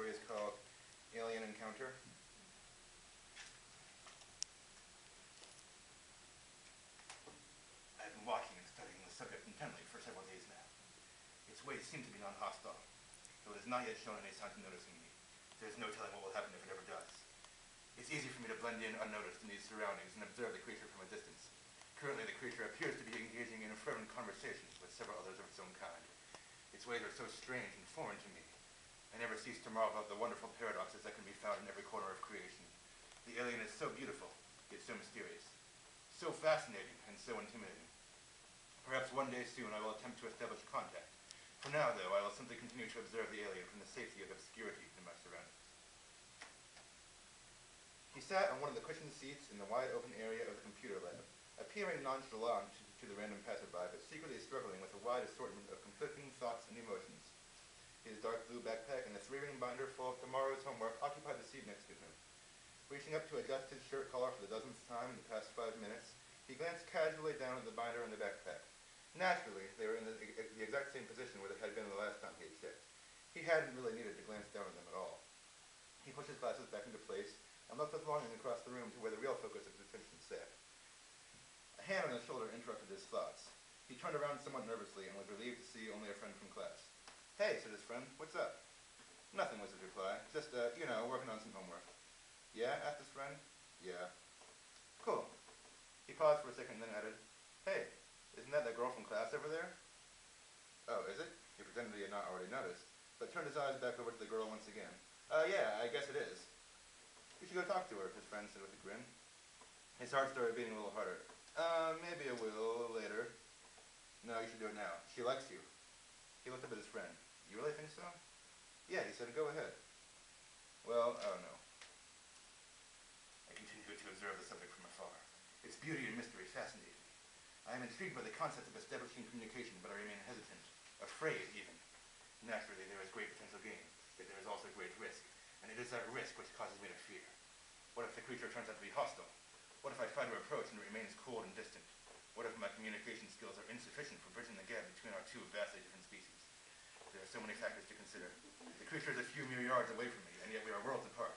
story is called Alien Encounter. I've been watching and studying the subject intently for several days now. Its ways seem to be non-hostile, though it has not yet shown any signs of noticing me. There's no telling what will happen if it ever does. It's easy for me to blend in unnoticed in these surroundings and observe the creature from a distance. Currently, the creature appears to be engaging in a fervent conversation with several others of its own kind. Its ways are so strange and foreign to me. I never cease to marvel at the wonderful paradoxes that can be found in every corner of creation. The alien is so beautiful, yet so mysterious. So fascinating and so intimidating. Perhaps one day soon I will attempt to establish contact. For now, though, I will simply continue to observe the alien from the safety of obscurity in my surroundings. He sat on one of the cushioned seats in the wide-open area of the computer lab, appearing nonchalant to the random passerby, but secretly struggling with a wide assortment of conflicting thoughts and emotions. His dark blue backpack and the 3-ring binder full of tomorrow's homework occupied the seat next to him. Reaching up to adjust his shirt collar for the dozenth time in the past 5 minutes, he glanced casually down at the binder and the backpack. Naturally, they were in the exact same position where they had been the last time he had checked. He hadn't really needed to glance down at them at all. He pushed his glasses back into place and looked with longing across the room to where the real focus of his attention sat. A hand on his shoulder interrupted his thoughts. He turned around somewhat nervously and was relieved to see only a friend from class. "Hey," said his friend, "what's up?" "Nothing," was his reply. "Just, working on some homework." "Yeah?" asked his friend. "Yeah." "Cool." He paused for a second and then added, "Hey, isn't that girl from class over there?" "Oh, is it?" He pretended he had not already noticed, but turned his eyes back over to the girl once again. Yeah, I guess it is." "You should go talk to her," his friend said with a grin. His heart started beating a little harder. Maybe I will later." "No, you should do it now. She likes you." He looked up at his friend. "You really think so?" "Yeah," he said, "go ahead." "Well, I don't know." I continued to observe the subject from afar. Its beauty and mystery fascinated me. I am intrigued by the concept of establishing communication, but I remain hesitant, afraid even. Naturally, there is great potential gain, yet there is also great risk, and it is that risk which causes me to fear. What if the creature turns out to be hostile? What if I try to approach and it remains cold and distant? What if my communication skills are insufficient for bridging the gap between our two vastly different species? There are so many factors to consider. The creature is a few mere yards away from me, and yet we are worlds apart.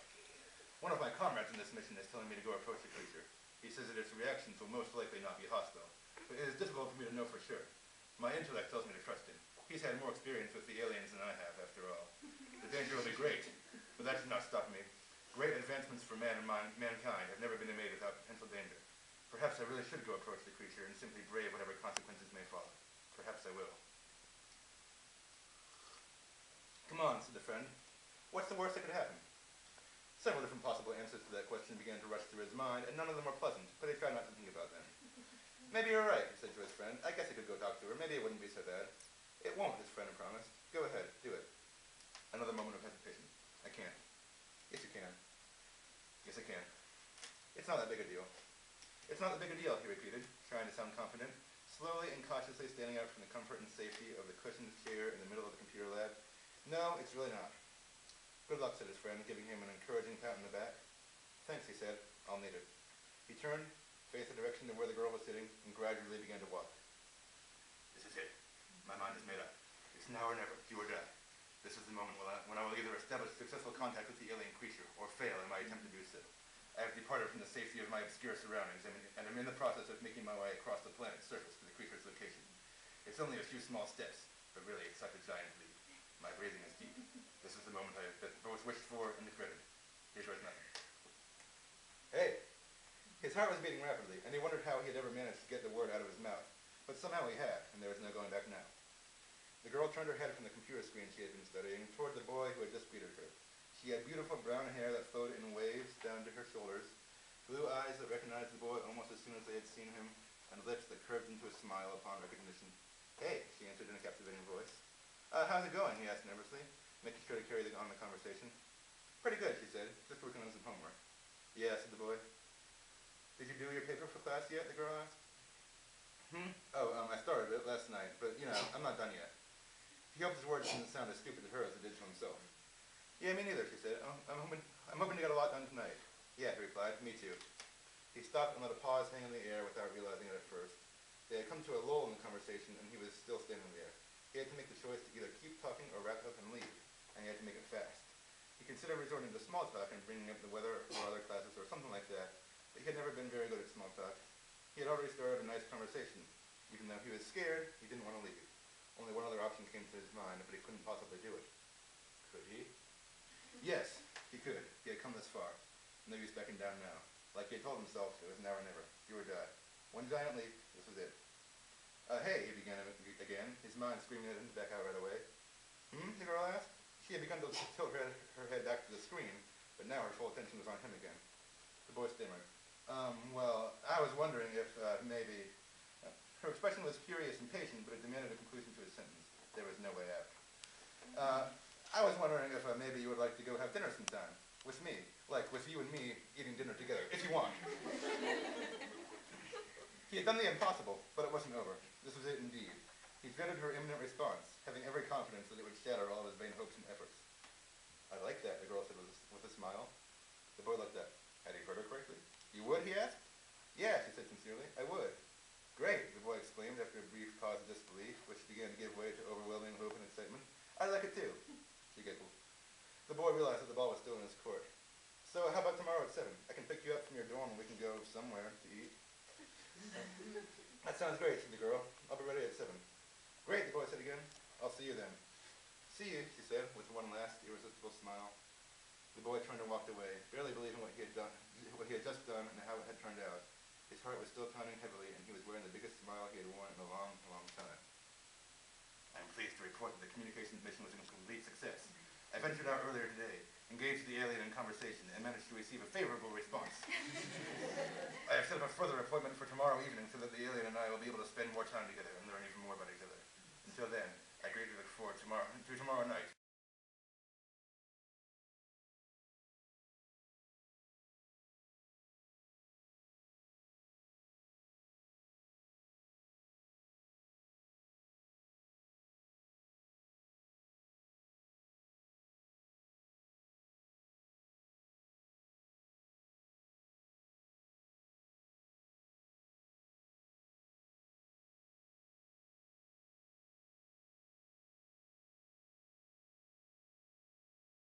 One of my comrades in this mission is telling me to go approach the creature. He says that its reactions will most likely not be hostile, but it is difficult for me to know for sure. My intellect tells me to trust him. He's had more experience with the aliens than I have, after all. The danger will be great, but that should not stop me. Great advancements for man and mankind have never been made without potential danger. Perhaps I really should go approach the creature and simply brave whatever consequences may follow. Perhaps I will. "Come on," said the friend. "What's the worst that could happen?" Several different possible answers to that question began to rush through his mind, and none of them were pleasant, but he tried not to think about them. "Maybe you're right," he said to his friend. "I guess I could go talk to her. Maybe it wouldn't be so bad." "It won't," his friend promised. "Go ahead, do it." Another moment of hesitation. "I can't." "Yes, you can." "Yes, I can." "It's not that big a deal." "It's not that big a deal," he repeated, trying to sound confident, slowly and cautiously standing up from the comfort and safety of the cushioned chair in the middle of the computer lab. "No, it's really not." "Good luck," said his friend, giving him an encouraging pat on the back. "Thanks," he said. "I'll need it." He turned, faced the direction of where the girl was sitting, and gradually began to walk. "This is it. My mind is made up. It's now or never, do or die. This is the moment when I will either establish successful contact with the alien creature, or fail in my attempt to do so. I have departed from the safety of my obscure surroundings, and am in the process of making my way across the planet's surface to the creature's location. It's only a few small steps, but really it's like a giant leap. My breathing is deep. This is the moment I have both wished for and dreaded. Here goes nothing." "Hey!" His heart was beating rapidly, and he wondered how he had ever managed to get the word out of his mouth. But somehow he had, and there was no going back now. The girl turned her head from the computer screen she had been studying toward the boy who had just greeted her. She had beautiful brown hair that flowed in waves down to her shoulders, blue eyes that recognized the boy almost as soon as they had seen him, and lips that curved into a smile upon recognition. "Hey," she answered in a captivating voice. "How's it going?" he asked nervously, making sure to carry on the conversation. "Pretty good," she said, "just working on some homework." "Yeah," said the boy. "Did you do your paper for class yet?" the girl asked. I started it last night, but, I'm not done yet." He hoped his words didn't sound as stupid to her as they did to himself. "Yeah, me neither," she said. I'm hoping to get a lot done tonight." "Yeah," he replied, "me too." He stopped and let a pause hang in the air without realizing it at first. They had come to a lull in the conversation, and he was still standing there. He had to make the choice to either keep talking or wrap up and leave, and he had to make it fast. He considered resorting to small talk and bringing up the weather or other classes or something like that, but he had never been very good at small talk. He had already started a nice conversation. Even though he was scared, he didn't want to leave. Only one other option came to his mind, but he couldn't possibly do it. Could he? Yes, he could. He had come this far. No use backing down now. Like he had told himself, it was now or never. Do or die. One giant leap, this was it. Hey, he began again, his mind screaming at him to back out right away. The girl asked. She had begun to tilt her head back to the screen, but now her full attention was on him again. The boy stammered. Well, I was wondering if, maybe... Her expression was curious and patient, but it demanded a conclusion to his sentence. There was no way out. I was wondering if maybe you would like to go have dinner sometime. With me. Like, with you and me eating dinner together, if you want. He had done the impossible, but it wasn't over. This was it indeed. He dreaded her imminent response, having every confidence that it would shatter all of his vain hopes and efforts. I like that, the girl said with a smile. The boy looked up. Had he heard her correctly? You would, he asked. Yeah, she said sincerely. I would. Great, the boy exclaimed after a brief pause of disbelief, which began to give way to overwhelming hope and excitement. I like it too. She giggled. The boy realized that the ball was still in his court. So how about tomorrow at 7? I can pick you up from your dorm and we can go somewhere to eat. That sounds great, said the girl. I'll be ready at 7. Great, the boy said again. I'll see you then. See you, she said, with one last irresistible smile. The boy turned and walked away, barely believing what he had just done and how it had turned out. His heart was still pounding heavily, and he was wearing the biggest smile he had worn in a long, long time. I am pleased to report that the communications mission was a complete success. I ventured out earlier today, engaged the alien in conversation, and managed to receive a favorable response. I have set up a further appointment for tomorrow evening so that the alien and I will be able to spend more time together and learn even more about each other. Until then, I greatly look forward to tomorrow night.